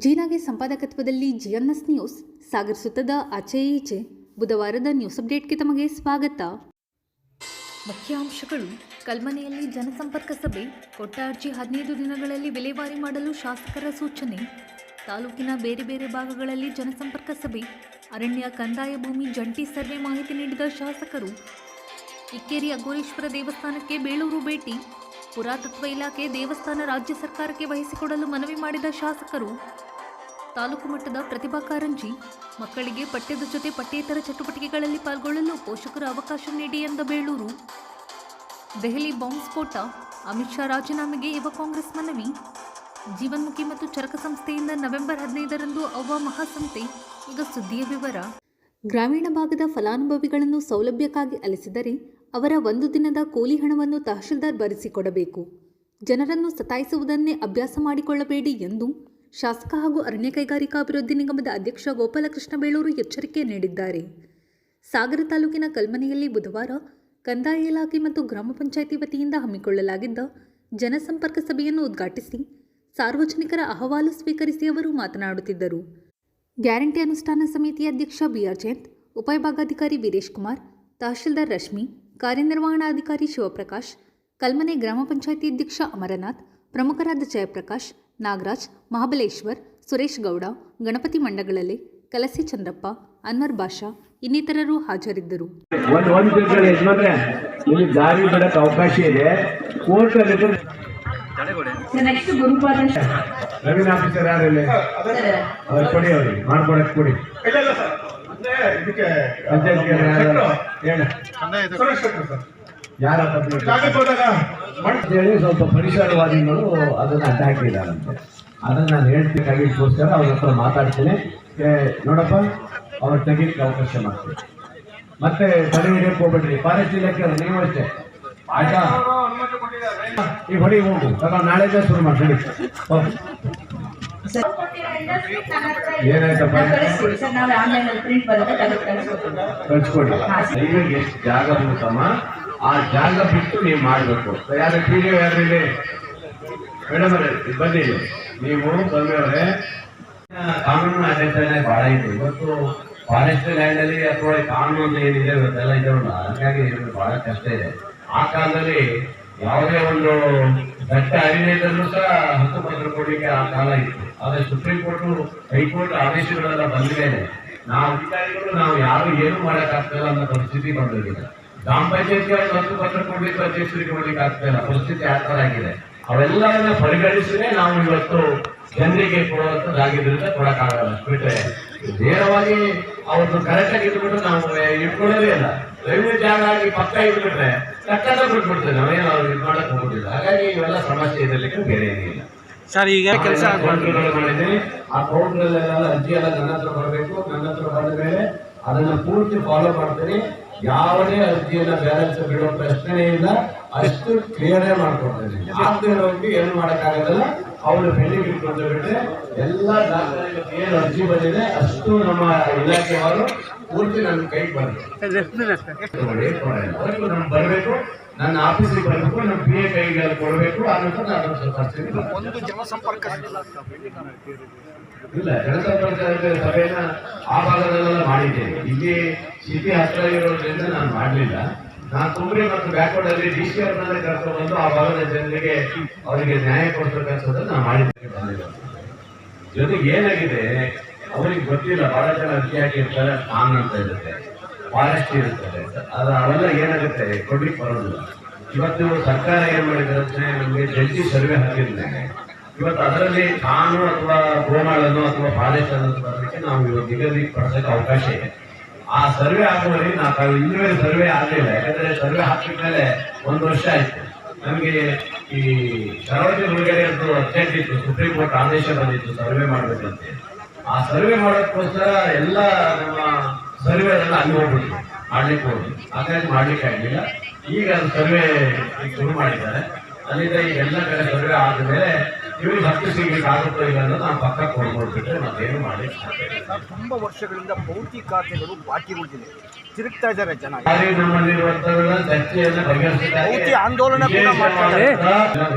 ಜೀನಾಗೆ ಸಂಪಾದಕತ್ವದಲ್ಲಿ ಜಿಎನ್ಎಸ್ news ಸಾಗರಿಸುತ್ತದ ಆಚೆ ಈಚೆ ಬುಧವಾರದ news ಅಪ್ಡೇಟ್ಗೆ ತಮಗೆ ಸ್ವಾಗತ. ಮುಖ್ಯಾಂಶಗಳು. ಕಲ್ಮನೆಯಲ್ಲಿ ಜನಸಂಪರ್ಕ ಸಭೆ, ಕೊಟ್ಟ ಅರ್ಜಿ 15 ದಿನಗಳಲ್ಲಿ ವಿಲೇವಾರಿ ಮಾಡಲು ಶಾಸಕರ ಸೂಚನೆ. ತಾಲೂಕಿನ ಬೇರೆ ಬೇರೆ ಭಾಗಗಳಲ್ಲಿ ಜನಸಂಪರ್ಕ ಸಭೆ, ಅರಣ್ಯ ಕಂದಾಯ ಭೂಮಿ ಜಂಟಿ ಸರ್ವೆ ಮಾಹಿತಿ ನೀಡಿದ ಶಾಸಕರು. ಇಕ್ಕೇರಿ ಅಘೋರೇಶ್ವರ ದೇವಸ್ಥಾನಕ್ಕೆ ಬೇಳೂರು ಭೇಟಿ, ಪುರಾತತ್ವ ಇಲಾಖೆ ದೇವಸ್ಥಾನ ರಾಜ್ಯ ಸರ್ಕಾರಕ್ಕೆ ವಹಿಸಿಕೊಡಲು ಮನವಿ ಮಾಡಿದ ಶಾಸಕರು. ತಾಲೂಕು ಮಟ್ಟದ ಪ್ರತಿಭಾ ಕಾರಂಜಿ, ಮಕ್ಕಳಿಗೆ ಪಠ್ಯದ ಜೊತೆ ಪಠ್ಯೇತರ ಚಟುವಟಿಕೆಗಳಲ್ಲಿ ಪಾಲ್ಗೊಳ್ಳಲು ಪೋಷಕರು ಅವಕಾಶ ನೀಡಿ ಎಂದ ಬೇಳೂರು. ದೆಹಲಿ ಬಾಂಬ್ ಸ್ಫೋಟ, ಅಮಿತ್ ಶಾ ರಾಜೀನಾಮೆಗೆ ಯುವ ಕಾಂಗ್ರೆಸ್ ಮನವಿ. ಜೀವನ್ಮುಖಿ ಮತ್ತು ಚರಕ ಸಂಸ್ಥೆಯಿಂದ ನವೆಂಬರ್ 15ರಂದು ಅವ್ವ ಮಹಾಸಂತೆ. ಈಗ ಸುದ್ದಿಯ ವಿವರ. ಗ್ರಾಮೀಣ ಭಾಗದ ಫಲಾನುಭವಿಗಳನ್ನು ಸೌಲಭ್ಯಕ್ಕಾಗಿ ಅಲಿಸಿದರೆ ಅವರ 1 ದಿನದ ಕೂಲಿ ಹಣವನ್ನು ತಹಶೀಲ್ದಾರ್ ಭರಿಸಿಕೊಡಬೇಕು. ಜನರನ್ನು ಸತಾಯಿಸುವುದನ್ನೇ ಅಭ್ಯಾಸ ಮಾಡಿಕೊಳ್ಳಬೇಡಿ ಎಂದು ಶಾಸಕ ಹಾಗೂ ಅರಣ್ಯ ಕೈಗಾರಿಕಾ ಅಭಿವೃದ್ಧಿ ನಿಗಮದ ಅಧ್ಯಕ್ಷ ಗೋಪಾಲಕೃಷ್ಣ ಬೇಳೂರು ಎಚ್ಚರಿಕೆ ನೀಡಿದ್ದಾರೆ. ಸಾಗರ ತಾಲೂಕಿನ ಕಲ್ಮನೆಯಲ್ಲಿ ಬುಧವಾರ ಕಂದಾಯ ಇಲಾಖೆ ಮತ್ತು ಗ್ರಾಮ ಪಂಚಾಯಿತಿ ವತಿಯಿಂದ ಹಮ್ಮಿಕೊಳ್ಳಲಾಗಿದ್ದ ಜನಸಂಪರ್ಕ ಸಭೆಯನ್ನು ಉದ್ಘಾಟಿಸಿ ಸಾರ್ವಜನಿಕರ ಅಹವಾಲು ಸ್ವೀಕರಿಸಿ ಅವರು ಮಾತನಾಡುತ್ತಿದ್ದರು. ಗ್ಯಾರಂಟಿ ಅನುಷ್ಠಾನ ಸಮಿತಿ ಅಧ್ಯಕ್ಷ ಬಿಆರ್ ಜಯಂತ್, ಉಪವಿಭಾಗಾಧಿಕಾರಿ ವೀರೇಶ್ ಕುಮಾರ್, ತಹಶೀಲ್ದಾರ್ ರಶ್ಮಿ, ಕಾರ್ಯನಿರ್ವಹಣಾಧಿಕಾರಿ ಶಿವಪ್ರಕಾಶ್, ಕಲ್ಮನೆ ಗ್ರಾಮ ಪಂಚಾಯಿತಿ ಅಧ್ಯಕ್ಷ ಅಮರನಾಥ್, ಪ್ರಮುಖರಾದ ಜಯಪ್ರಕಾಶ್, ನಾಗರಾಜ್, ಮಹಾಬಲೇಶ್ವರ್, ಸುರೇಶ್ ಗೌಡ, ಗಣಪತಿ ಮಂಡಗಳಲೆ, ಕಲಸಿ ಚಂದ್ರಪ್ಪ, ಅನ್ವರ್ ಬಾಷಾ ಇನ್ನಿತರರು ಹಾಜರಿದ್ದರು. ಅವಕಾಶ ಇದೆ. ನವೀನ್ ಆಫೀಸರ್ ಯಾರಿಲ್ಲ ಕೊಡಿ, ಅವ್ರಿಗೆ ಮಾಡ್ಕೊಡಕ್ ಕೊಡಿ. ಹೇಳಿ ಸ್ವಲ್ಪ ಪರಿಸರವಾದಿಗಳು ಅದನ್ನ ಅಡ್ಡ ಹಾಕಿದಾರಂತೆ. ಅದನ್ನ ನಾನು ಹೇಳ್ಬೇಕಾಗಿಗೋಸ್ಕರ ಅವ್ರ ಹತ್ರ ಮಾತಾಡ್ತೀನಿ. ನೋಡಪ್ಪ, ಅವ್ರ ತೆಗಿಲಿಕ್ಕೆ ಅವಕಾಶ ಮಾಡ್ತೀನಿ. ಮತ್ತೆ ತಡೆ ಹಿಡಿಯಕ್ಕೆ ಹೋಗ್ಬೇಡ್ರಿ. ಫಾರೆಸ್ಟ್ ಇಲಾಖೆ ನೀವು ಅಷ್ಟೇ ಆಯ್ತಾ? ಈಗ ಹೊಡಿ ಹೋಗು, ನಾಳೆದೇ ಶುರು ಮಾಡಿ. ಏನಾಯ್ತಪ್ಪ, ಕಳ್ಸ್ಕೊಡಿ. ಈಗ ಎಷ್ಟು ಜಾಗ ಬಿಡ್ತಮ್ಮ, ಆ ಜಾಗ ಬಿಟ್ಟು ನೀವು ಮಾಡಬೇಕು. ಯಾರು ಪೀಡಿಯೋ ಯಾರಿದೆ ಮೇಡಮ್ ಅವರೇ ಬನ್ನಿ. ನೀವು ಬಂದವರೇ ಕಾನೂನು ಅಧ್ಯಯನ ಬಹಳ ಇದೆ. ಇವತ್ತು ಫಾರೆಸ್ಟ್ ಲ್ಯಾಂಡ್ ಅಲ್ಲಿ ಅಥವಾ ಕಾನೂನು ಏನಿದೆ ಇವತ್ತೆಲ್ಲ ಇದಾವಲ್ಲ, ಹಾಗಾಗಿ ಬಹಳ ಕಷ್ಟ ಇದೆ. ಆ ಕಾಲದಲ್ಲಿ ಯಾವುದೇ ಒಂದು ದಟ್ಟ ಅರಣ್ಯದಲ್ಲೂ ಸಹ ಹಕ್ಕುಪತ್ರ ಕೊಡಲಿಕ್ಕೆ ಆ ಕಾಲ ಇತ್ತು. ಆದ್ರೆ ಸುಪ್ರೀಂ ಕೋರ್ಟ್, ಹೈಕೋರ್ಟ್ ಆದೇಶಗಳೆಲ್ಲ ಬಂದ ಮೇಲೆ ನಾವು ಅಧಿಕಾರಿಗಳು ನಾವು ಯಾರು ಏನು ಮಾಡಕ್ಕಾಗ್ತಿಲ್ಲ ಅನ್ನೋ ಪರಿಸ್ಥಿತಿ ಬಂದಿದೆ. ಗ್ರಾಮ ಪಂಚಾಯತಿ ಅವ್ರಿಗೆ ಹಕ್ಕುಪತ್ರ ಕೊಡ್ಲಿಕ್ಕೆ ಅಧ್ಯಕ್ಷರಿಗೆ ಕೊಡ್ಲಿಕ್ಕೆ ಆಗ್ತಾ ಇಲ್ಲ. ಪರಿಸ್ಥಿತಿ ಆ ತರ ಆಗಿದೆ. ಅವೆಲ್ಲವನ್ನ ಪರಿಗಣಿಸಿದ್ರೆ ನಾವು ಇವತ್ತು ಜನರಿಗೆ ಕೊಡುವಂಥದ್ದಾಗಿದ್ದರಿಂದ ಕೊಡಕ್ಕಾಗಲ್ಲ. ಬಿಟ್ರೆ ನೇರವಾಗಿ ಅವ್ರದ್ದು ಕರೆಕ್ಟಾಗಿ ಇಟ್ಬಿಟ್ಟು ನಾವು ಇಟ್ಕೊಳ್ಳೋದೇ ಇಲ್ಲ. ರೆವಿನ್ಯೂ ಜಾಗ ಆಗಿ ಪಕ್ಕ ಇಟ್ಬಿಟ್ರೆ ಕಟ್ಟಡ ಬಿಟ್ಬಿಡ್ತೇವೆ. ನಾವೇನು ಅವ್ರು ಇದು ಮಾಡಕ್ ಹೋಗೋದಿಲ್ಲ. ಹಾಗಾಗಿ ಇವೆಲ್ಲ ಸಮಸ್ಯೆ ಇದರಲಿಕ್ಕೆ ಬೇರೆ ಏನಿಲ್ಲ ಸರ್. ಈಗ ಕೆಲಸ ಮಾಡಿದ್ದೀನಿ. ಆ ಕೌಂಟ್ರಲ್ಲೆಲ್ಲ ಅರ್ಜಿ ಎಲ್ಲ ನನ್ನ ಹತ್ರ ಬರಬೇಕು. ನನ್ನ ಹತ್ರ ಬಂದ ಮೇಲೆ ಅದನ್ನ ಪೂರ್ತಿ ಫಾಲೋ ಮಾಡ್ತೀನಿ. ಯಾವುದೇ ಅರ್ಜಿಯನ್ನ ಬ್ಯಾಲೆನ್ಸ್ ಬಿಡೋ ಪ್ರಶ್ನೆ ಇಲ್ಲ. ಅಷ್ಟು ಕ್ಲಿಯರೇ ಮಾಡ್ಕೊಡ್ತೇನೆ. ಆಗದೆ ಇರೋರಿಗೆ ಏನು ಮಾಡಕ್ಕಾಗಲ್ಲ. ಅವರು ಪೆಂಡಿಂಗ್ ಇಟ್ಕೊಂಡು ಬಿಟ್ರೆ ಎಲ್ಲ ದಾಖಲೆ ಏನು ಅರ್ಜಿ ಬಂದಿದೆ ಅಷ್ಟು ನಮ್ಮ ಇಲಾಖೆಯವರು ಪೂರ್ತಿ ನನ್ನ ಕೈಗೆ ಬರಬೇಕು. ನಮ್ಗೆ ಬರಬೇಕು, ನನ್ನ ಆಫೀಸಿಗೆ ಬರಬೇಕು, ನಮ್ಮ PA ಕೈಗೆ ಕೊಡಬೇಕು. ಅನ್ನೋದು ಅದನ್ನು ಸ್ವಲ್ಪ ಒಂದು ಜನಸಂಪರ್ಕ ಇಲ್ಲ. ಜನಸಂಪರ್ಕ ಸಭೆಯನ್ನ ಆ ಭಾಗದಲ್ಲೆಲ್ಲ ಮಾಡಿದ್ದೇನೆ. ಇಲ್ಲಿ ಸಿಟಿ ಹತ್ರ ಇರೋದ್ರಿಂದ ನಾನು ಮಾಡಲಿಲ್ಲ. ನಾನು ತುಮರಿ ಮತ್ತು ಬ್ಯಾಕ್ವರ್ಡ್ ಅಲ್ಲಿ DC ಅವ್ರನ್ನೇ ಕರ್ಕೊಂಡು ಬಂದು ಆ ಭಾಗದ ಜನರಿಗೆ ಅವರಿಗೆ ನ್ಯಾಯ ಕೊಡಿಸೋ ಕೆಲಸದಲ್ಲಿ ನಾನು ಮಾಡಿದ್ದೇನೆ. ಬಂದಿಲ್ಲ. ಜೊತೆಗೆ ಏನಾಗಿದೆ, ಅವ್ರಿಗೆ ಗೊತ್ತಿಲ್ಲ. ಬಹಳ ಜನ ಅರ್ಜಿ ಹಾಕಿರ್ತಾರೆ, ಕಾನ್ ಅಂತ ಇರುತ್ತೆ, ಫಾರೆಸ್ಟ್ ಇರುತ್ತದೆ. ಅವೆಲ್ಲ ಏನಾಗುತ್ತೆ, ಕೊಡ್ಲಿಕ್ಕೆ ಬರೋದಿಲ್ಲ. ಇವತ್ತು ಸರ್ಕಾರ ಏನ್ ಮಾಡಿದ್ರೆ ಅಂದ್ರೆ ನಮಗೆ ಜಂಟಿ ಸರ್ವೆ ಹಾಕಿದ್ದೇನೆ. ಇವತ್ತು ಅದರಲ್ಲಿ ಕಾನು ಅಥವಾ ಗೋಮಾಳನ್ನು ಅಥವಾ ಫಾರೆಸ್ಟ್ ಅನ್ನೋದು ಬರಲಿಕ್ಕೆ ನಾವು ಇವತ್ತು ನಿಗದಿ ಪಡಿಸೋಕೆ ಅವಕಾಶ ಇದೆ. ಆ ಸರ್ವೆ ಆಗುವಲ್ಲಿ ನಾವು ಇನ್ನೂ ಸರ್ವೆ ಆಗಲಿಲ್ಲ. ಯಾಕಂದ್ರೆ ಸರ್ವೆ ಹಾಕಿದ ಮೇಲೆ 1 ವರ್ಷ ಆಯ್ತು. ನಮಗೆ ಈ ಸರೋಜ ಮುಳುಗಡೆ ಅಂತೂ ಅರ್ಜೆಂಟ್ ಇತ್ತು. ಸುಪ್ರೀಂ ಕೋರ್ಟ್ ಆದೇಶ ಬಂದಿತ್ತು ಸರ್ವೆ ಮಾಡಬೇಕಂತ. ಆ ಸರ್ವೆ ಮಾಡೋದಕ್ಕೋಸ್ಕರ ಎಲ್ಲ ನಮ್ಮ ಸರ್ವೆ ಎಲ್ಲ ಅಲ್ಲಿ ಹೋಗ್ಬಿಟ್ಟು ಮಾಡ್ಲಿಕ್ಕೆ ಹೋಗಿ, ಹಾಗಾಗಿ ಮಾಡ್ಲಿಕ್ಕೆ ಆಗಲಿಲ್ಲ. ಈಗ ಅದು ಸರ್ವೆ ಶುರು ಮಾಡಿದ್ದಾರೆ. ಅಲ್ಲಿಂದ ಈ ಎಲ್ಲ ಕಡೆ ಸರ್ವೆ ಆದ ಮೇಲೆ ಇವ್ರಿಗೆ ಹತ್ತು ಸಿಗ್ಲಿಕ್ಕೆ ಆಗುತ್ತೋ ಇಲ್ಲ ಅನ್ನೋದು ನಾವು ಪಕ್ಕ ಕೊಡ್ಬಿಟ್ರೆ ನಾವೇನು ಮಾಡಿ ತುಂಬಾ ವರ್ಷಗಳಿಂದ ಭೌತಿ ಖಾತೆಗಳು ಬಾಕಿ ಉಳಿದಿದೆ, ತಿರುಗ್ತಾ ಇದ್ದಾರೆ ಜನ. ನಮ್ಮಲ್ಲಿರುವಂತಹ ಚರ್ಚೆಯನ್ನು ಭೌತಿ ಆಂದೋಲನ ಕೂಡ ಮಾಡ್ತಾರೆ.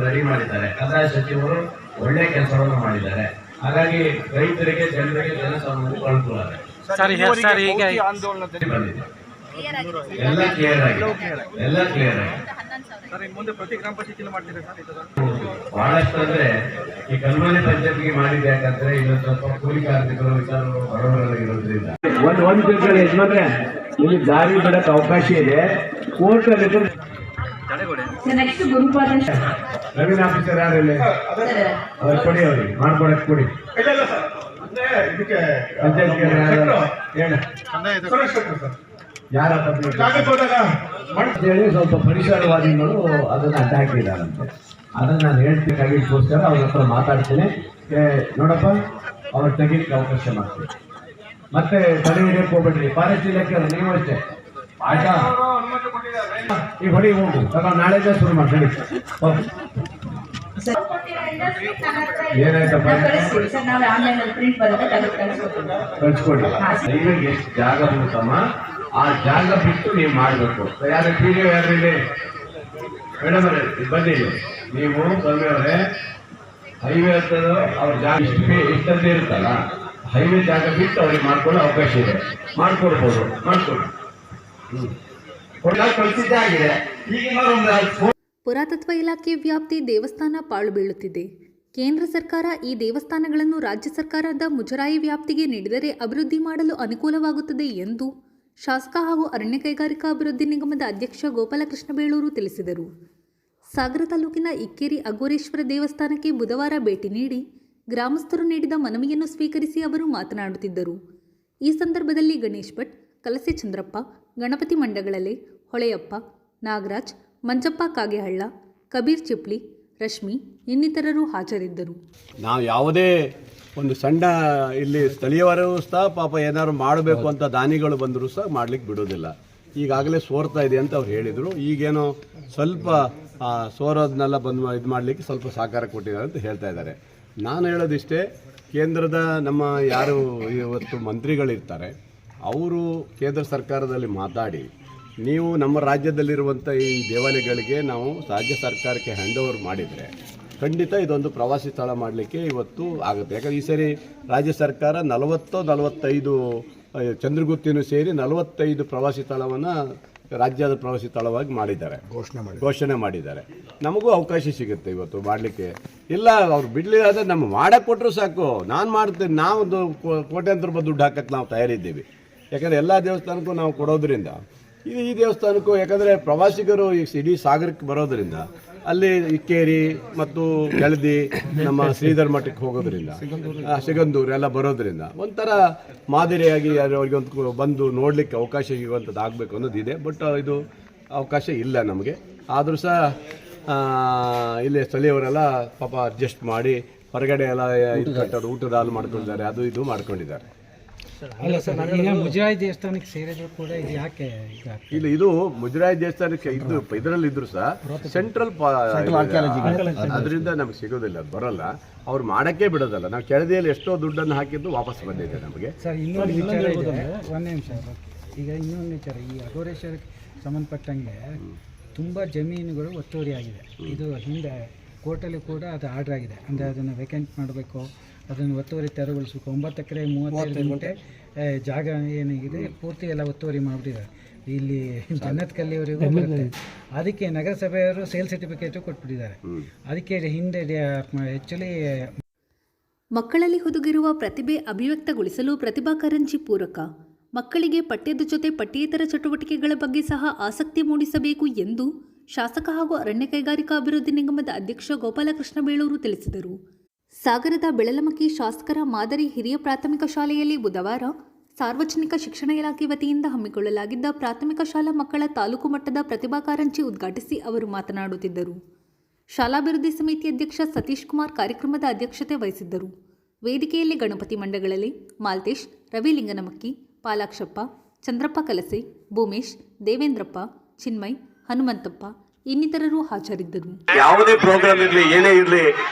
ರೆಡಿ ಮಾಡಿದ್ದಾರೆ. ಕಂದಾಯ ಸಚಿವರು ಒಳ್ಳೆ ಕೆಲಸವನ್ನು ಮಾಡಿದ್ದಾರೆ. ಹಾಗಾಗಿ ರೈತರಿಗೆ, ಜನರಿಗೆ, ಜನಸಾಮಾನ್ಯರಿಗೆ ಅನುಕೂಲ ಆಗಿದೆ. ಭೌತಿ ಆಂದೋಲನದಲ್ಲಿ ಬಂದಿದೆ. ಎಲ್ಲ ಕ್ಲಿಯರ್ ಆಗಿದೆ. ಎಲ್ಲ ಕ್ಲಿಯರ್ ಆಗಿದೆ. ಸರ್, ಇನ್ನು ಮುಂದೆ ಪ್ರತಿ ಗ್ರಾಮ ಪಂಚಾಯತಿಯಲ್ಲಿ ಮಾಡ್ತೀರಾ ಸರ್? ಇದು ಬಹಳಷ್ಟು ಅಂದ್ರೆ ಈ ಕಲ್ಮನೆ ಪಂಚಾಯತ್ಗೆ ಮಾಡಿದ್ದು ಯಾಕಂದ್ರೆ ಇನ್ನೊಂದು ಸ್ವಲ್ಪ ಕೂಲಿ ಕಾರ್ಮಿಕರು ವಿಚಾರಗಳು ಬಡವರಲ್ಲಿ ಇರೋದ್ರಿಂದ ಒಂದು ತಿಳ್ಕೊಳ್ಳಿ ಯಜಮಾನ್ರೆ, ಇಲ್ಲಿ ದಾರಿ ಬಿಡಕ್ಕೆ ಅವಕಾಶ ಇದೆ. ಕೋರ್ಟ್ ಅಲ್ಲಿ ನವೀನ್ ಆಫೀಸರ್ ಯಾರಿಲ್ಲ ಅವ್ರು ಕೊಡಿ, ಅವ್ರಿಗೆ ಮಾಡ್ಕೊಡಕ್ ಕೊಡಿ. ಯಾರ ಹೇಳಿ ಸ್ವಲ್ಪ ಪರಿಸರವಾದಿಗಳು ಅದನ್ನ ಅಡ್ಡಾಕಿದಾರಂತೆ. ಅದನ್ನ ನಾನು ಹೇಳ್ಬೇಕಾಗಿಗೋಸ್ಕರ ಅವ್ರ ಹತ್ರ ಮಾತಾಡ್ತೀನಿ. ನೋಡಪ್ಪ, ಅವ್ರು ತೆಗಿಲಿಕ್ಕೆ ಅವಕಾಶ ಮಾಡ್ತೀನಿ. ಮತ್ತೆ ತಡೆ ಹಿಡಿಯಕ್ಕೆ ಹೋಗ್ಬೇಡ್ರಿ. ಫಾರೆಸ್ಟ್ ಇಲಾಖೆ ನೀವು ಅಷ್ಟೇ ಆಯ್ತಾ? ಈಗ ಹೊಡಿ ಹೋಗು, ನಾಳೆದೇ ಶುರು ಮಾಡಿ. ಏನಾಯ್ತಪ್ಪ? ಕಳ್ಸ್ಕೊಡಿ. ರೈಲ್ವೆಗೆ ಎಷ್ಟು ಜಾಗ ಹೋಗುತ್ತಮ್ಮ, ಆ ಜಾಗ ಬಿಟ್ಟು ನೀವು ಮಾಡಬೇಕು. ಯಾರು ಪೀಡಿಯೋ ಯಾರಿದೆ ಮೇಡಮ್ ಅವರೇ ಬನ್ನಿ. ನೀವು ಬಂದವರೇ ಹೈವೇ ಹತ್ತದು ಅವ್ರ ಜಾಗ ಇಷ್ಟಂದೇ ಇರುತ್ತಲ್ಲ, ಹೈವೇ ಜಾಗ ಬಿಟ್ಟು ಅವ್ರಿಗೆ ಮಾಡ್ಕೊಳ್ಳೋ ಅವಕಾಶ ಇದೆ. ಮಾಡ್ಕೊಡ್ಬೋದು, ಮಾಡ್ಕೊಡಿ. ಕಳಿಸಿದ್ದೇ ಆಗಿದೆ. ಈಗ ಪುರಾತತ್ವ ಇಲಾಖೆ ವ್ಯಾಪ್ತಿ ದೇವಸ್ಥಾನ ಪಾಳು ಬೀಳುತ್ತಿದೆ. ಕೇಂದ್ರ ಸರ್ಕಾರ ಈ ದೇವಸ್ಥಾನಗಳನ್ನು ರಾಜ್ಯ ಸರ್ಕಾರದ ಮುಜರಾಯಿ ವ್ಯಾಪ್ತಿಗೆ ನೀಡಿದರೆ ಅಭಿವೃದ್ಧಿ ಮಾಡಲು ಅನುಕೂಲವಾಗುತ್ತದೆ ಎಂದು ಶಾಸಕ ಹಾಗೂ ಅರಣ್ಯ ಕೈಗಾರಿಕಾ ಅಭಿವೃದ್ಧಿ ನಿಗಮದ ಅಧ್ಯಕ್ಷ ಗೋಪಾಲಕೃಷ್ಣ ಬೇಳೂರು ತಿಳಿಸಿದರು. ಸಾಗರ ತಾಲೂಕಿನ ಇಕ್ಕೇರಿ ಅಘೋರೇಶ್ವರ ದೇವಸ್ಥಾನಕ್ಕೆ ಬುಧವಾರ ಭೇಟಿ ನೀಡಿ ಗ್ರಾಮಸ್ಥರು ನೀಡಿದ ಮನವಿಯನ್ನು ಸ್ವೀಕರಿಸಿ ಅವರು ಮಾತನಾಡುತ್ತಿದ್ದರು. ಈ ಸಂದರ್ಭದಲ್ಲಿ ಗಣೇಶ್ ಭಟ್, ಕಲಸೆ ಚಂದ್ರಪ್ಪ, ಗಣಪತಿ ಮಂಡಗಳಲೆ, ಹೊಳೆಯಪ್ಪ, ನಾಗರಾಜ್, ಮಂಜಪ್ಪ ಕಾಗೆಹಳ್ಳ, ಕಬೀರ್ ಚಿಪ್ಲಿ, ರಶ್ಮಿ ಇನ್ನಿತರರು ಹಾಜರಿದ್ದರು. ನಾವು ಯಾವುದೇ ಒಂದು ಸಣ್ಣ ಇಲ್ಲಿ ಸ್ಥಳೀಯವರು ಸಹ ಪಾಪ ಏನಾದ್ರು ಮಾಡಬೇಕು ಅಂತ ದಾನಿಗಳು ಬಂದರೂ ಸಹ ಮಾಡ್ಲಿಕ್ಕೆ ಬಿಡೋದಿಲ್ಲ. ಈಗಾಗಲೇ ಸೋರ್ತಾ ಇದೆ ಅಂತ ಅವ್ರು ಹೇಳಿದರು. ಈಗೇನೋ ಸ್ವಲ್ಪ ಸೋರೋದನ್ನೆಲ್ಲ ಬಂದು ಇದು ಮಾಡಲಿಕ್ಕೆ ಸ್ವಲ್ಪ ಸಹಕಾರ ಕೊಟ್ಟಿದ್ದಾರೆ ಅಂತ ಹೇಳ್ತಾ ಇದ್ದಾರೆ. ನಾನು ಹೇಳೋದಿಷ್ಟೇ, ಕೇಂದ್ರದ ನಮ್ಮ ಯಾರು ಇವತ್ತು ಮಂತ್ರಿಗಳಿರ್ತಾರೆ ಅವರು ಕೇಂದ್ರ ಸರ್ಕಾರದಲ್ಲಿ ಮಾತಾಡಿ, ನೀವು ನಮ್ಮ ರಾಜ್ಯದಲ್ಲಿರುವಂಥ ಈ ದೇವಾಲಯಗಳಿಗೆ ನಾವು ರಾಜ್ಯ ಸರ್ಕಾರಕ್ಕೆ ಹ್ಯಾಂಡ್ ಓವರ್ ಮಾಡಿದರೆ ಖಂಡಿತ ಇದೊಂದು ಪ್ರವಾಸಿ ಸ್ಥಳ ಮಾಡಲಿಕ್ಕೆ ಇವತ್ತು ಆಗುತ್ತೆ. ಯಾಕಂದರೆ ಈ ಸರಿ ರಾಜ್ಯ ಸರ್ಕಾರ 45 ಚಂದ್ರಗುತ್ತಿನೂ ಸೇರಿ 45 ಪ್ರವಾಸಿ ಸ್ಥಳವನ್ನು ರಾಜ್ಯದ ಪ್ರವಾಸಿ ಸ್ಥಳವಾಗಿ ಮಾಡಿದ್ದಾರೆ, ಘೋಷಣೆ ಮಾಡಿದ್ದಾರೆ. ನಮಗೂ ಅವಕಾಶ ಸಿಗುತ್ತೆ ಇವತ್ತು ಮಾಡಲಿಕ್ಕೆ. ಇಲ್ಲ ಅವ್ರು ಬಿಡಲಿಲ್ಲ ಅಂದರೆ ನಮ್ಮ ಮಾಡಕ್ಕೆ ಕೊಟ್ಟರು ಸಾಕು, ನಾನು ಮಾಡ್ತೀನಿ. ನಾವು ಕೋಟ್ಯಾಂತರ ರೂಪಾಯಿ ದುಡ್ಡು ಹಾಕಕ್ಕೆ ನಾವು ತಯಾರಿದ್ದೀವಿ. ಯಾಕಂದರೆ ಎಲ್ಲ ದೇವಸ್ಥಾನಕ್ಕೂ ನಾವು ಕೊಡೋದ್ರಿಂದ ಈ ದೇವಸ್ಥಾನಕ್ಕೂ, ಯಾಕಂದರೆ ಪ್ರವಾಸಿಗರು ಇಡೀ ಸಾಗರಕ್ಕೆ ಬರೋದ್ರಿಂದ ಅಲ್ಲಿ ಇಕ್ಕೇರಿ ಮತ್ತು ಕೆಳದಿ ನಮ್ಮ ಶ್ರೀಧರ್ ಮಠಕ್ಕೆ ಹೋಗೋದ್ರಿಂದ, ಸಿಗಂದೂರು ಎಲ್ಲ ಬರೋದ್ರಿಂದ ಒಂಥರ ಮಾದರಿಯಾಗಿ ಅವ್ರಿಗೊಂದು ಬಂದು ನೋಡಲಿಕ್ಕೆ ಅವಕಾಶ ಸಿಗುವಂಥದ್ದು ಆಗಬೇಕು ಅನ್ನೋದಿದೆ. ಬಟ್ ಇದು ಅವಕಾಶ ಇಲ್ಲ ನಮಗೆ. ಆದರೂ ಸಹ ಇಲ್ಲಿ ಸ್ಥಳೀಯವರೆಲ್ಲ ಪಾಪ ಅಡ್ಜಸ್ಟ್ ಮಾಡಿ ಹೊರಗಡೆ ಎಲ್ಲ ಇದು ಕಟ್ಟೋದು, ಊಟದ ಹಾಲು ಮಾಡ್ಕೊಂಡಿದ್ದಾರೆ, ಅದು ಇದು ಮಾಡ್ಕೊಂಡಿದ್ದಾರೆ. ಅಲ್ಲ ಸರ್, ಈಗ ಮುಜರಾಯಿ ದೇವಸ್ಥಾನಕ್ಕೆ ಸೇರಿದ್ರು ಕೂಡ ಇದು ಯಾಕೆ ಇಲ್ಲ, ಇದು ಮುಜರಾಯಿ ದೇವಸ್ಥಾನಕ್ಕೆ ಇದರಲ್ಲಿ ಇದ್ರು ಸಹ ಸೆಂಟ್ರಲ್ ಅದರಿಂದ ನಮ್ಗೆ ಸಿಗೋದಿಲ್ಲ, ಅದು ಬರೋಲ್ಲ, ಅವ್ರು ಮಾಡೋಕ್ಕೆ ಬಿಡೋದಲ್ಲ. ನಾವು ಕೆಳದಿಯಲ್ಲಿ ಎಷ್ಟೋ ದುಡ್ಡನ್ನು ಹಾಕಿದ್ದು ವಾಪಸ್ ಬಂದಿದೆ ನಮಗೆ. ಸರ್, ಇನ್ನೊಂದು ವಿಚಾರ ಇದೆ, ಒಂದೇ ನಿಮಿಷ. ಈಗ ಇನ್ನೊಂದು ವಿಚಾರ, ಈ ಅಘೋರೇಶ್ವರಕ್ಕೆ ಸಂಬಂಧಪಟ್ಟಂಗೆ ತುಂಬ ಜಮೀನುಗಳು ಒತ್ತುವರಿ ಆಗಿದೆ. ಇದು ಹಿಂದೆ ಕೋರ್ಟಲ್ಲಿ ಕೂಡ ಅದು ಆರ್ಡರ್ ಆಗಿದೆ. ಅಂದರೆ ಅದನ್ನು ವೇಕೆಂಟ್ ಮಾಡಬೇಕು, ಅದನ್ನು ಒತ್ತುವರಿ ತೆರವುಗೊಳಿಸಬೇಕು. 9 ಎಕರೆ 35 ಗುಂಟೆ ಜಾಗ ಏನಾಗಿದೆ ಪೂರ್ತಿ ಎಲ್ಲ ಒತ್ತುವರಿ ಮಾಡಿಬಿಟ್ಟಿದ್ದಾರೆ. ಇಲ್ಲಿ ಜನ್ನತ್ ಕಲ್ಲಿಯವರಿಗೂ ಬರುತ್ತೆ. ಅದಕ್ಕೆ ನಗರಸಭೆಯವರು ಸೇಲ್ ಸರ್ಟಿಫಿಕೇಟು ಕೊಟ್ಬಿಟ್ಟಿದ್ದಾರೆ. ಅದಕ್ಕೆ ಹಿಂದೆ ಆ್ಯಕ್ಚುಲಿ ಮಕ್ಕಳಲ್ಲಿ ಹುದುಗಿರುವ ಪ್ರತಿಭೆ ಅಭಿವ್ಯಕ್ತಗೊಳಿಸಲು ಪ್ರತಿಭಾ ಕಾರಂಜಿ ಪೂರಕ. ಮಕ್ಕಳಿಗೆ ಪಠ್ಯದ ಜೊತೆ ಪಠ್ಯೇತರ ಚಟುವಟಿಕೆಗಳ ಬಗ್ಗೆ ಸಹ ಆಸಕ್ತಿ ಮೂಡಿಸಬೇಕು ಎಂದು ಶಾಸಕ ಹಾಗೂ ಅರಣ್ಯ ಕೈಗಾರಿಕಾ ಅಭಿವೃದ್ಧಿ ನಿಗಮದ ಅಧ್ಯಕ್ಷ ಗೋಪಾಲಕೃಷ್ಣ ಬೇಳೂರು ತಿಳಿಸಿದರು. ಸಾಗರದ ಬೆಳಲಮಕ್ಕಿ ಶಾಸಕರ ಮಾದರಿ ಹಿರಿಯ ಪ್ರಾಥಮಿಕ ಶಾಲೆಯಲ್ಲಿ ಬುಧವಾರ ಸಾರ್ವಜನಿಕ ಶಿಕ್ಷಣ ಇಲಾಖೆ ವತಿಯಿಂದ ಹಮ್ಮಿಕೊಳ್ಳಲಾಗಿದ್ದ ಪ್ರಾಥಮಿಕ ಶಾಲಾ ಮಕ್ಕಳ ತಾಲೂಕು ಮಟ್ಟದ ಪ್ರತಿಭಾ ಕಾರಂಜಿ ಉದ್ಘಾಟಿಸಿ ಅವರು ಮಾತನಾಡುತ್ತಿದ್ದರು. ಶಾಲಾಭಿವೃದ್ಧಿ ಸಮಿತಿ ಅಧ್ಯಕ್ಷ ಸತೀಶ್ ಕುಮಾರ್ ಕಾರ್ಯಕ್ರಮದ ಅಧ್ಯಕ್ಷತೆ ವಹಿಸಿದ್ದರು. ವೇದಿಕೆಯಲ್ಲಿ ಗಣಪತಿ ಮಂಡಗಳಲ್ಲಿ ಮಾಲ್ತೇಶ್, ರವಿಲಿಂಗನಮಕ್ಕಿ, ಪಾಲಾಕ್ಷಪ್ಪ, ಚಂದ್ರಪ್ಪ ಕಲಸೆ, ಭೂಮೇಶ್, ದೇವೇಂದ್ರಪ್ಪ, ಚಿನ್ಮಯ್, ಹನುಮಂತಪ್ಪ, ಇನ್ನಿತರರು ಹಾಜರಿದ್ದರು. ಯಾವುದೇ ಪ್ರೋಗ್ರಾಮ್ ಇರ್ಲಿ, ಏನೇ ಇರ್ಲಿ,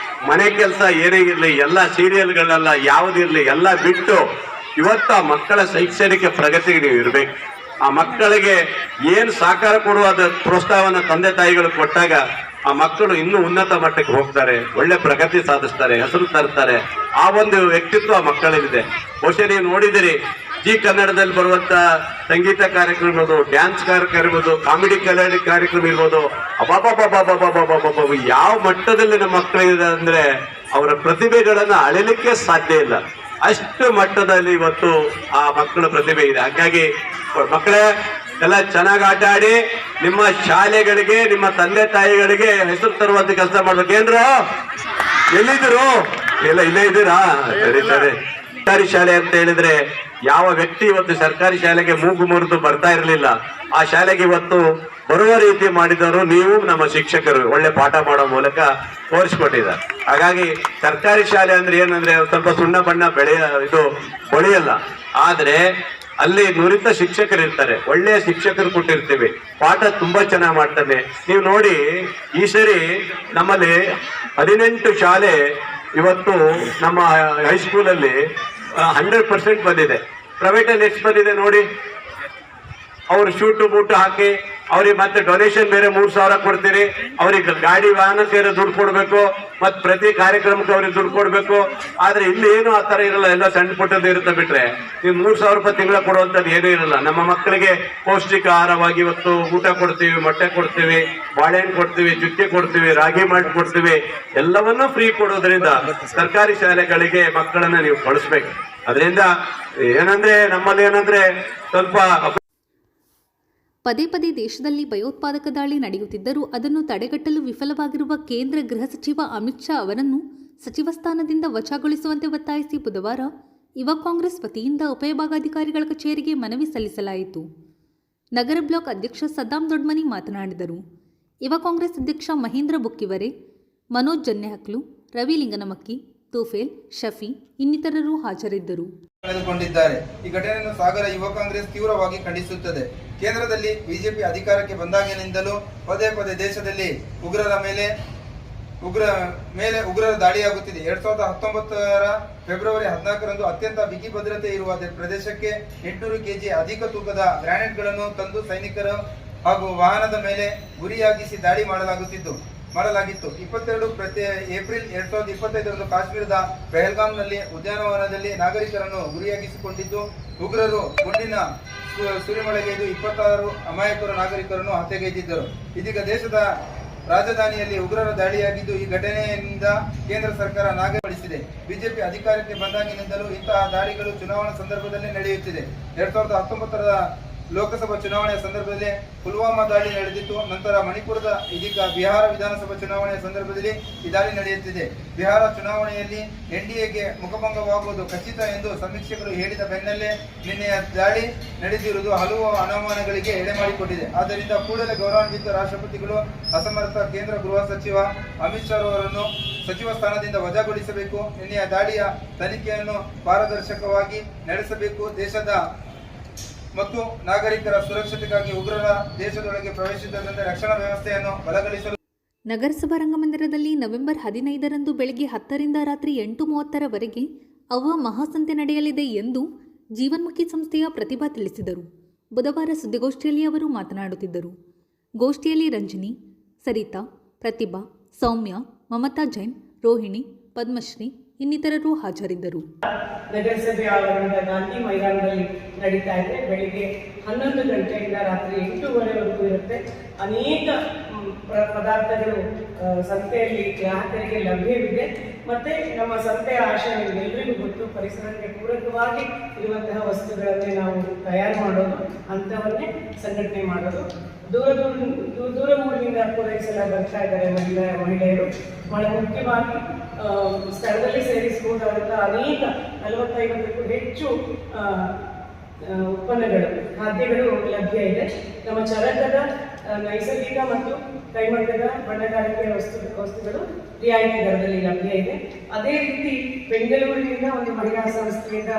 ಮನೆ ಕೆಲಸ ಏನೇ ಇರ್ಲಿ, ಎಲ್ಲ ಸೀರಿಯಲ್ಗಳೆಲ್ಲ ಯಾವುದಿರ್ಲಿ ಎಲ್ಲ ಬಿಟ್ಟು ಇವತ್ತು ಆ ಮಕ್ಕಳ ಶೈಕ್ಷಣಿಕ ಪ್ರಗತಿಗೆ ನೀವು ಇರಬೇಕು. ಆ ಮಕ್ಕಳಿಗೆ ಏನು ಸಹಕಾರ ಕೊಡುವ ಪ್ರೋತ್ಸಾಹವನ್ನು ತಂದೆ ತಾಯಿಗಳು ಕೊಟ್ಟಾಗ ಆ ಮಕ್ಕಳು ಇನ್ನೂ ಉನ್ನತ ಮಟ್ಟಕ್ಕೆ ಹೋಗ್ತಾರೆ, ಒಳ್ಳೆ ಪ್ರಗತಿ ಸಾಧಿಸ್ತಾರೆ, ಹೆಸರು ತರ್ತಾರೆ. ಆ ಒಂದು ವ್ಯಕ್ತಿತ್ವ ಆ ಮಕ್ಕಳಲ್ಲಿದೆ. ಬಹುಶಃ ನೀವು ನೋಡಿದಿರಿ, ಜಿ ಕನ್ನಡದಲ್ಲಿ ಬರುವಂತ ಸಂಗೀತ ಕಾರ್ಯಕ್ರಮ ಇರ್ಬೋದು, ಡ್ಯಾನ್ಸ್ ಕಾರ್ಯಕ್ರಮ ಇರ್ಬೋದು, ಕಾಮಿಡಿ ಕಾರ್ಯಕ್ರಮ ಇರ್ಬೋದು, ಅಬಾಬಾಬಾಬಾಬಾಬಾಬಾಬಾಬಾಬಾ ಯಾವ ಮಟ್ಟದಲ್ಲಿ ನಮ್ಮ ಮಕ್ಕಳಿದೆ ಅಂದ್ರೆ ಅವರ ಪ್ರತಿಭೆಗಳನ್ನ ಅಳಿಲಿಕ್ಕೆ ಸಾಧ್ಯ ಇಲ್ಲ. ಅಷ್ಟು ಮಟ್ಟದಲ್ಲಿ ಇವತ್ತು ಆ ಮಕ್ಕಳ ಪ್ರತಿಭೆ ಇದೆ. ಹಾಗಾಗಿ ಮಕ್ಕಳೇ ಎಲ್ಲ ಚೆನ್ನಾಗಿ ಆಟ ಆಡಿ ನಿಮ್ಮ ಶಾಲೆಗಳಿಗೆ, ನಿಮ್ಮ ತಂದೆ ತಾಯಿಗಳಿಗೆ ಹೆಸರು ತರುವಂತ ಕೆಲಸ ಮಾಡ್ಬೇಕೇನ್ರು? ಎಲ್ಲಿದ್ರು? ಎಲ್ಲ ಇಲ್ಲೇ ಇದ್ದೀರಾ? ಸರಿ ಸರಿ. ಸರ್ಕಾರಿ ಶಾಲೆ ಅಂತ ಹೇಳಿದ್ರೆ ಯಾವ ವ್ಯಕ್ತಿ ಇವತ್ತು ಸರ್ಕಾರಿ ಶಾಲೆಗೆ ಮೂಗು ಮುರಿದು ಬರ್ತಾ ಇರಲಿಲ್ಲ, ಆ ಶಾಲೆಗೆ ಇವತ್ತು ಬರುವ ರೀತಿ ಮಾಡಿದವರು ನೀವು, ನಮ್ಮ ಶಿಕ್ಷಕರು ಒಳ್ಳೆ ಪಾಠ ಮಾಡೋ ಮೂಲಕ ತೋರಿಸ್ಕೊಟ್ಟಿದ್ದಾರೆ. ಹಾಗಾಗಿ ಸರ್ಕಾರಿ ಶಾಲೆ ಅಂದ್ರೆ ಏನಂದ್ರೆ ಸ್ವಲ್ಪ ಸುಣ್ಣ ಬಣ್ಣ ಹೊಳೆಯಲ್ಲ, ಆದ್ರೆ ಅಲ್ಲಿ ನುರಿತ ಶಿಕ್ಷಕರು ಇರ್ತಾರೆ, ಒಳ್ಳೆಯ ಶಿಕ್ಷಕರು ಕೊಟ್ಟಿರ್ತೀವಿ, ಪಾಠ ತುಂಬಾ ಚೆನ್ನಾಗಿ ಮಾಡ್ತಾನೆ. ನೀವು ನೋಡಿ, ಈ ಸರಿ ನಮ್ಮಲ್ಲಿ 18 ಶಾಲೆ ಇವತ್ತು ನಮ್ಮ ಹೈಸ್ಕೂಲಲ್ಲಿ 100% ಬಂದಿದೆ. ಪ್ರೈವೇಟ್ ಅಲ್ಲಿ ಎಷ್ಟು ಬಂದಿದೆ ನೋಡಿ. ಅವ್ರು ಶೂಟು ಬೂಟು ಹಾಕಿ ಅವ್ರಿಗೆ ಮತ್ತೆ ಡೊನೇಷನ್ ಬೇರೆ 3,000 ಕೊಡ್ತೀರಿ, ಅವ್ರಿಗೆ ಗಾಡಿ ವಾಹನ ಸೇರಿ ದುಡ್ಡು ಕೊಡ್ಬೇಕು, ಮತ್ತೆ ಪ್ರತಿ ಕಾರ್ಯಕ್ರಮಕ್ಕೆ ಅವ್ರಿಗೆ ದುಡ್ಡು ಕೊಡ್ಬೇಕು. ಆದ್ರೆ ಇಲ್ಲಿ ಏನು ಆ ತರ ಇರಲ್ಲ, ಎಲ್ಲ ಸಣ್ಣ ಪುಟ್ಟದ್ದು ಇರುತ್ತೆ. ಬಿಟ್ರೆ ನೀವು 3,000 ರೂಪಾಯಿ ತಿಂಗಳ ಕೊಡುವಂಥದ್ದು ಏನೂ ಇರಲ್ಲ. ನಮ್ಮ ಮಕ್ಕಳಿಗೆ ಪೌಷ್ಟಿಕ ಆಹಾರವಾಗಿ ಇವತ್ತು ಊಟ ಕೊಡ್ತೀವಿ, ಮೊಟ್ಟೆ ಕೊಡ್ತೀವಿ, ಬಾಳೆಹಣ್ಣು ಕೊಡ್ತೀವಿ, ಚುಕ್ಕೆ ಕೊಡ್ತೀವಿ, ರಾಗಿ ಮಾಡಿ ಕೊಡ್ತೀವಿ, ಎಲ್ಲವನ್ನೂ ಫ್ರೀ ಕೊಡೋದ್ರಿಂದ ಸರ್ಕಾರಿ ಶಾಲೆಗಳಿಗೆ ಮಕ್ಕಳನ್ನ ನೀವು ಕಳಿಸ್ಬೇಕು. ಅದರಿಂದ ಏನಂದ್ರೆ ನಮ್ಮಲ್ಲಿ ಏನಂದ್ರೆ ಸ್ವಲ್ಪ ಪದೇ ಪದೇ ದೇಶದಲ್ಲಿ ಭಯೋತ್ಪಾದಕ ದಾಳಿ ನಡೆಯುತ್ತಿದ್ದರೂ ಅದನ್ನು ತಡೆಗಟ್ಟಲು ವಿಫಲವಾಗಿರುವ ಕೇಂದ್ರ ಗೃಹ ಸಚಿವ ಅಮಿತ್ ಶಾ ಅವರನ್ನು ಸಚಿವ ಸ್ಥಾನದಿಂದ ವಜಾಗೊಳಿಸುವಂತೆ ಒತ್ತಾಯಿಸಿ ಬುಧವಾರ ಯುವ ಕಾಂಗ್ರೆಸ್ ವತಿಯಿಂದ ಉಪವಿಭಾಗಾಧಿಕಾರಿಗಳ ಕಚೇರಿಗೆ ಮನವಿ ಸಲ್ಲಿಸಲಾಯಿತು. ನಗರ ಬ್ಲಾಕ್ ಅಧ್ಯಕ್ಷ ಸದ್ದಾಂ ದೊಡ್ಮನಿ ಮಾತನಾಡಿದರು. ಯುವ ಕಾಂಗ್ರೆಸ್ ಅಧ್ಯಕ್ಷ ಮಹೇಂದ್ರ ಬುಕ್ಕಿವರೆ, ಮನೋಜ್ ಜನ್ನೆಹಕ್ಲು, ರವಿ ಲಿಂಗನಮಕ್ಕಿ, ತೂಫೇಲ್, ಶಫಿ ಇನ್ನಿತರರು ಹಾಜರಿದ್ದರು. ಕಳೆದುಕೊಂಡಿದ್ದಾರೆ. ಈ ಘಟನೆಯನ್ನು ಸಾಗರ ಯುವ ಕಾಂಗ್ರೆಸ್ ತೀವ್ರವಾಗಿ ಖಂಡಿಸುತ್ತದೆ. ಕೇಂದ್ರದಲ್ಲಿ ಬಿಜೆಪಿ ಅಧಿಕಾರಕ್ಕೆ ಬಂದಾಗಿನಿಂದಲೂ ಪದೇ ಪದೇ ದೇಶದಲ್ಲಿ ಉಗ್ರರ ದಾಳಿಯಾಗುತ್ತಿದೆ. 2019 ಫೆಬ್ರವರಿ 14ರಂದು ಅತ್ಯಂತ ಬಿಗಿ ಭದ್ರತೆ ಇರುವ ಪ್ರದೇಶಕ್ಕೆ 800 kg ಅಧಿಕ ತೂಕದ ಗ್ರಾನೇಡ್ಗಳನ್ನು ತಂದು ಸೈನಿಕರು ಹಾಗೂ ವಾಹನದ ಮೇಲೆ ಗುರಿಯಾಗಿಸಿ ದಾಳಿ ಮಾಡಲಾಗಿತ್ತು. 22 ಏಪ್ರಿಲ್ 2025ರಂದು ಕಾಶ್ಮೀರದ ಪೆಹಲ್ಗಾಮ್ನಲ್ಲಿ ಉದ್ಯಾನವನದಲ್ಲಿ ನಾಗರಿಕರನ್ನು ಗುರಿಯಾಗಿಸಿಕೊಂಡಿದ್ದು ಉಗ್ರರು ಗುಂಡಿನ ಸುರಿಮಳೆಗೆಯ್ದು 26 ಅಮಾಯಕರು ನಾಗರಿಕರನ್ನು ಹತ್ಯೆಗೈದಿದ್ದರು. ಇದೀಗ ದೇಶದ ರಾಜಧಾನಿಯಲ್ಲಿ ಉಗ್ರರ ದಾಳಿಯಾಗಿದ್ದು ಈ ಘಟನೆಯಿಂದ ಕೇಂದ್ರ ಸರ್ಕಾರ ನಾಗರಿಕರಿಸಿದೆ. ಬಿಜೆಪಿ ಅಧಿಕಾರಕ್ಕೆ ಬಂದಾಗಿನಿಂದಲೂ ಇಂತಹ ದಾಳಿಗಳು ಚುನಾವಣಾ ಸಂದರ್ಭದಲ್ಲಿ ನಡೆಯುತ್ತಿದೆ. 2019ರ ಲೋಕಸಭಾ ಚುನಾವಣೆಯ ಸಂದರ್ಭದಲ್ಲಿ ಪುಲ್ವಾಮಾ ದಾಳಿ ನಡೆದಿತ್ತು. ನಂತರ ಮಣಿಪುರದ, ಇದೀಗ ಬಿಹಾರ ವಿಧಾನಸಭಾ ಚುನಾವಣೆಯ ಸಂದರ್ಭದಲ್ಲಿ ಈ ದಾಳಿ ನಡೆಯುತ್ತಿದೆ. ಬಿಹಾರ ಚುನಾವಣೆಯಲ್ಲಿ ಎನ್ಡಿಎಗೆ ಮುಖಭಂಗವಾಗುವುದು ಖಚಿತ ಎಂದು ಸಮೀಕ್ಷೆಗಳು ಹೇಳಿದ ಬೆನ್ನಲ್ಲೇ ನಿನ್ನೆಯ ದಾಳಿ ನಡೆದಿರುವುದು ಹಲವು ಅನುಮಾನಗಳಿಗೆ ಎಡೆಮಾಡಿಕೊಟ್ಟಿದೆ. ಆದ್ದರಿಂದ ಕೂಡಲೇ ಗೌರವಾನ್ವಿತ ರಾಷ್ಟ್ರಪತಿಗಳು ಅಸಮರ್ಥ ಕೇಂದ್ರ ಗೃಹ ಸಚಿವ ಅಮಿತ್ ಶಾ ಅವರನ್ನು ಸಚಿವ ಸ್ಥಾನದಿಂದ ವಜಾಗೊಳಿಸಬೇಕು. ನಿನ್ನೆಯ ದಾಳಿಯ ತನಿಖೆಯನ್ನು ಪಾರದರ್ಶಕವಾಗಿ ನಡೆಸಬೇಕು. ದೇಶದ ಮತ್ತು ನಾಗರಿಕರ ಸುರಕ್ಷತೆಗಾಗಿ ಉಗ್ರರ ದೇಶದೊಳಗೆ ಪ್ರವೇಶಿಸದಂತೆ ರಕ್ಷಣಾ ವ್ಯವಸ್ಥೆಯನ್ನು ಬಲಗೊಳಿಸಲು ನಗರಸಭಾ ರಂಗಮಂದಿರದಲ್ಲಿ ನವೆಂಬರ್ 15ರಂದು ಬೆಳಗ್ಗೆ 10ರಿಂದ ರಾತ್ರಿ 8:30ರವರೆಗೆ ಅವ್ವ ಮಹಾಸಂತೆ ನಡೆಯಲಿದೆ ಎಂದು ಜೀವನ್ಮುಖಿ ಸಂಸ್ಥೆಯ ಪ್ರತಿಭಾ ತಿಳಿಸಿದರು. ಬುಧವಾರ ಸುದ್ದಿಗೋಷ್ಠಿಯಲ್ಲಿ ಅವರು ಮಾತನಾಡುತ್ತಿದ್ದರು. ಗೋಷ್ಠಿಯಲ್ಲಿ ರಂಜಿನಿ, ಸರಿತಾ, ಪ್ರತಿಭಾ, ಸೌಮ್ಯ, ಮಮತಾ ಜೈನ್, ರೋಹಿಣಿ, ಪದ್ಮಶ್ರೀ ಇನ್ನಿತರರು ಹಾಜರಿದ್ದರು. ನಗರಸಭೆ ಆವರಣದ ಗಾಂಧಿ ಮೈದಾನದಲ್ಲಿ ನಡೀತಾ ಇದೆ. ಬೆಳಿಗ್ಗೆ 11 ಗಂಟೆಯಿಂದ ರಾತ್ರಿ 8:30ವರೆಗೂ ಇರುತ್ತೆ. ಅನೇಕ ಪದಾರ್ಥಗಳು ಸಂತೆಯಲ್ಲಿ ಗ್ರಾಹಕರಿಗೆ ಲಭ್ಯವಿದೆ. ಮತ್ತೆ ನಮ್ಮ ಸಂತೆಯ ಆಶಯ ನಿಮಗೆಲ್ಲರಿಗೂ ಗೊತ್ತು, ಪರಿಸರಕ್ಕೆ ಪೂರಕವಾಗಿ ಇರುವಂತಹ ವಸ್ತುಗಳನ್ನೇ ನಾವು ತಯಾರು ಮಾಡೋದು, ಅಂಥವನ್ನೇ ಸಂಘಟನೆ ಮಾಡೋದು. ದೂರ ಊರಿನಿಂದ ಪೂರೈಸಲು ಬರ್ತಾ ಇದ್ದಾರೆ ಮಹಿಳೆಯರು. ಬಹಳ ಮುಖ್ಯವಾಗಿ ಸ್ಥಳದಲ್ಲಿ ಸೇರಿಸಬಹುದಾದಂತಹ ಅನೇಕ 40-50ಕ್ಕೂ ಹೆಚ್ಚು ಉತ್ಪನ್ನಗಳು, ಖಾದ್ಯಗಳು ಲಭ್ಯ ಇದೆ. ನಮ್ಮ ಚರಕದ ನೈಸರ್ಗಿಕ ಮತ್ತು ಕೈಮಗ್ಗದ ಬಣ್ಣಗಾರಿಕೆ ವಸ್ತುಗಳು ರಿಯಾಯಿತಿ ದರದಲ್ಲಿ ಲಭ್ಯ ಇದೆ. ಅದೇ ರೀತಿ ಬೆಂಗಳೂರಿನಿಂದ ಒಂದು ಮಹಿಳಾ ಸಂಸ್ಥೆಯಿಂದ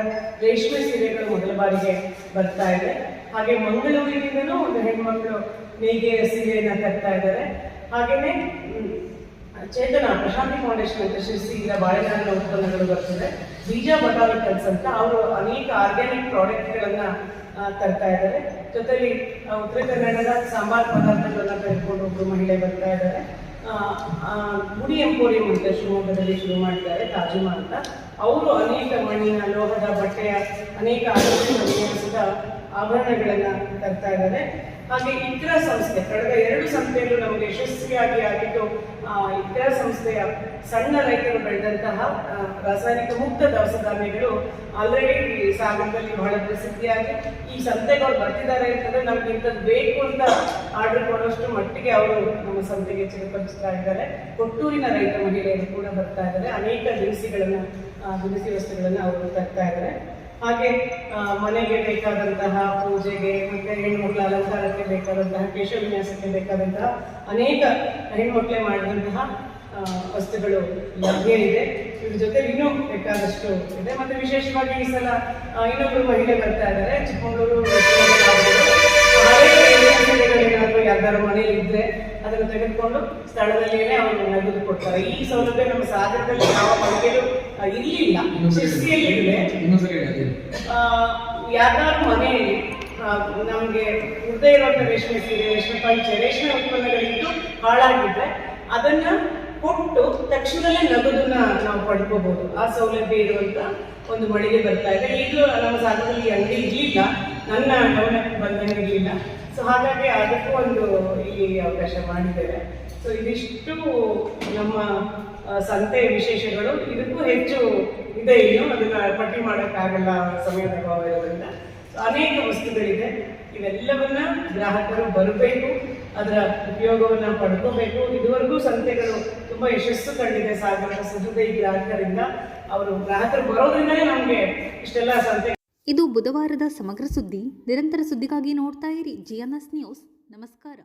ರೇಷ್ಮೆ ಸೀರೆಗಳು ಮೊದಲ ಬಾರಿಗೆ ಬರ್ತಾ ಇದೆ. ಹಾಗೆ ಮಂಗಳೂರಿನಿಂದನೂ ಒಂದು ಹೆಣ್ಮಕ್ಳು ನೇಯ್ಗೆ ಸೀರೆಯನ್ನ ತರ್ತಾ ಇದ್ದಾರೆ. ಹಾಗೇನೆ ಚೇತನ ಪ್ರಶಾಂತಿ ಫೌಂಡೇಶನ್ ಅಂತ ಶಿರ್ಸಿಯಿಂದ ಬಾಳೆಹಣ್ಣಿನ ಉತ್ಪನ್ನಗಳು ಬರ್ತದೆ. ಬೀಜ ಬಟಾಲಿಕಲ್ಸ್ ಅಂತ ಅವರು ಅನೇಕ ಆರ್ಗ್ಯಾನಿಕ್ ಪ್ರಾಡಕ್ಟ್ಗಳನ್ನ ತರ್ತಾ ಇದ್ದಾರೆ. ಜೊತೆಲಿ ಉತ್ತರ ಕನ್ನಡದ ಸಾಂಬಾರ್ ಪದಾರ್ಥಗಳನ್ನ ತೆಗೆದುಕೊಂಡು ಒಬ್ಬರು ಮಹಿಳೆ ಬರ್ತಾ ಇದ್ದಾರೆ. ಗುಡಿ ಎಂಪೋರಿಯಂ ಅಂತ ಶಿವಮೊಗ್ಗದಲ್ಲಿ ಶುರು ಮಾಡಿದ್ದಾರೆ, ತಾಜುಮಾ ಅಂತ. ಅವರು ಅನೇಕ ಮಣ್ಣಿನ ಲೋಹದ ಬಟ್ಟೆಯ ಅನೇಕ ಆರೋಗ್ಯದ ಆಭರಣಗಳನ್ನ ತರ್ತಾ ಇದ್ದಾರೆ. ಹಾಗೆ ಇಕ್ರಾ ಸಂಸ್ಥೆ ಕಳೆದ 2 ಸಂಸ್ಥೆಯಲ್ಲೂ ನಮಗೆ ಯಶಸ್ವಿಯಾಗಿ ಆಗಿದ್ದು. ಇಕ್ರಾ ಸಂಸ್ಥೆಯ ಸಣ್ಣ ರೈತರು ಬೆಳೆದಂತಹ ರಾಸಾಯನಿಕ ಮುಕ್ತ ದವಸ ಧಾನ್ಯಗಳು ಆಲ್ರೆಡಿ ಸಾಗರದಲ್ಲಿ ಬಹಳ ಪ್ರಸಿದ್ಧಿಯಾಗಿ ಈ ಸಂತೆಗಳು ಬರ್ತಿದ್ದಾರೆ ಅಂತಂದ್ರೆ ನಮ್ಗೆ ಇಂಥದ್ದು ಬೇಕು ಅಂತ ಆರ್ಡರ್ ಕೊಡೋಷ್ಟು ಮಟ್ಟಿಗೆ ಅವರು ನಮ್ಮ ಸಂತೆಗೆ ಚಿರಪರಿಸ್ತಾ ಇದ್ದಾರೆ. ಕೊಟ್ಟೂರಿನ ರೈತ ಮಹಿಳೆಯರು ಕೂಡ ಬರ್ತಾ ಇದ್ದಾರೆ. ಅನೇಕ ದಿನಸಿ ವಸ್ತುಗಳನ್ನ ಅವರು ತರ್ತಾ ಇದ್ದಾರೆ. ಹಾಗೆ ಮನೆಗೆ ಬೇಕಾದಂತಹ ಪೂಜೆಗೆ ಮತ್ತೆ ಹೆಣ್ಮಕ್ಳ ಅಲಂಕಾರಕ್ಕೆ ಬೇಕಾದಂತಹ ಕೇಶ ವಿನ್ಯಾಸಕ್ಕೆ ಬೇಕಾದಂತಹ ಅನೇಕ ಹೆಣ್ಮಕ್ಳೇ ಮಾಡಿದಂತಹ ವಸ್ತುಗಳು ಲಭ್ಯ ಇದೆ. ಇದ್ರ ಜೊತೆ ಇನ್ನೂ ಬೇಕಾದಷ್ಟು ಇದೆ. ಮತ್ತೆ ವಿಶೇಷವಾಗಿ ಈ ಸಲ ಇನ್ನೊಬ್ಬರು ಮಹಿಳೆ ಬರ್ತಾ ಇದ್ದಾರೆ. ಚಿಕ್ಕಮಗಳೂರು ಏನಾದರೂ ಯಾರ್ದಾರು ಮನೆಯಲ್ಲಿ ಇದ್ರೆ ಅದನ್ನು ತೆಗೆದುಕೊಂಡು ಸ್ಥಳದಲ್ಲಿಯೇ ಅವರು ನಗದು ಕೊಡ್ತಾರೆ. ಈ ಸೌಲಭ್ಯ ನಮ್ಮ ಸಾಗರದಲ್ಲಿ ಯಾವ ಮನೆಯಲ್ಲೂ ಇರಲಿಲ್ಲ, ಶಿರ್ಸಿಯಲ್ಲಿ ಇದೆ. ಯಾರ್ದಾರು ಮನೆಯಲ್ಲಿ ನಮಗೆ ಉದ್ದೇ ಇರುವಂಥ ರೇಷ್ಮೆ ಸೀರೆ, ರೇಷ್ಮೆ ಪಂಚೆ, ರೇಷ್ಮೆ ಉತ್ಪನ್ನಗಳಿದ್ದು ಹಾಳಾಗಿದ್ರೆ ಅದನ್ನ ಕೊಟ್ಟು ತಕ್ಷಣದಲ್ಲೇ ನಗದನ್ನ ನಾವು ಪಡ್ಕೋಬಹುದು. ಆ ಸೌಲಭ್ಯ ಇರುವಂತ ಒಂದು ಮಳಿಗೆ ಬರ್ತಾ ಇದೆ. ಇದು ನಮ್ಮ ಸಾಗರದಲ್ಲಿ ಅಂಗಡಿ ಇರಲಿಲ್ಲ, ನನ್ನ ಗಮನಕ್ಕೆ ಬಂದಂಗಿರಲಿಲ್ಲ. ಸೊ ಹಾಗಾಗಿ ಅದಕ್ಕೂ ಒಂದು ಇಲ್ಲಿ ಅವಕಾಶ ಮಾಡಿದ್ದೇವೆ. ಸೊ ಇದಿಷ್ಟು ನಮ್ಮ ಸಂತೆ ವಿಶೇಷಗಳು. ಇದಕ್ಕೂ ಹೆಚ್ಚು ಇದೆ, ಇನ್ನು ಅದನ್ನ ಪಟ್ಟಿ ಮಾಡೋಕ್ಕಾಗಲ್ಲ ಸಮಯದ ಅಭಾವ ಇರೋದ್ರಿಂದ. ಅನೇಕ ವಸ್ತುಗಳಿದೆ. ಇವೆಲ್ಲವನ್ನ ಗ್ರಾಹಕರು ಬರಬೇಕು, ಅದರ ಉಪಯೋಗವನ್ನ ಪಡ್ಕೋಬೇಕು. ಇದುವರೆಗೂ ಸಂತೆಗಳು ತುಂಬಾ ಯಶಸ್ಸು ಕಂಡಿದೆ ಸಾಗರದ ಸಹೃದಯಿ ಗ್ರಾಹಕರಿಂದ. ಅವರು ಗ್ರಾಹಕರು ಬರೋದ್ರಿಂದಲೇ ನಮಗೆ ಇಷ್ಟೆಲ್ಲ ಸಂತೆ. ಇದು ಬುಧವಾರದ ಸಮಗ್ರ ಸುದ್ದಿ. ನಿರಂತರ ಸುದ್ದಿಗಾಗಿ ನೋಡ್ತಾ ಇರಿ GNS ನ್ಯೂಸ್. ನಮಸ್ಕಾರ.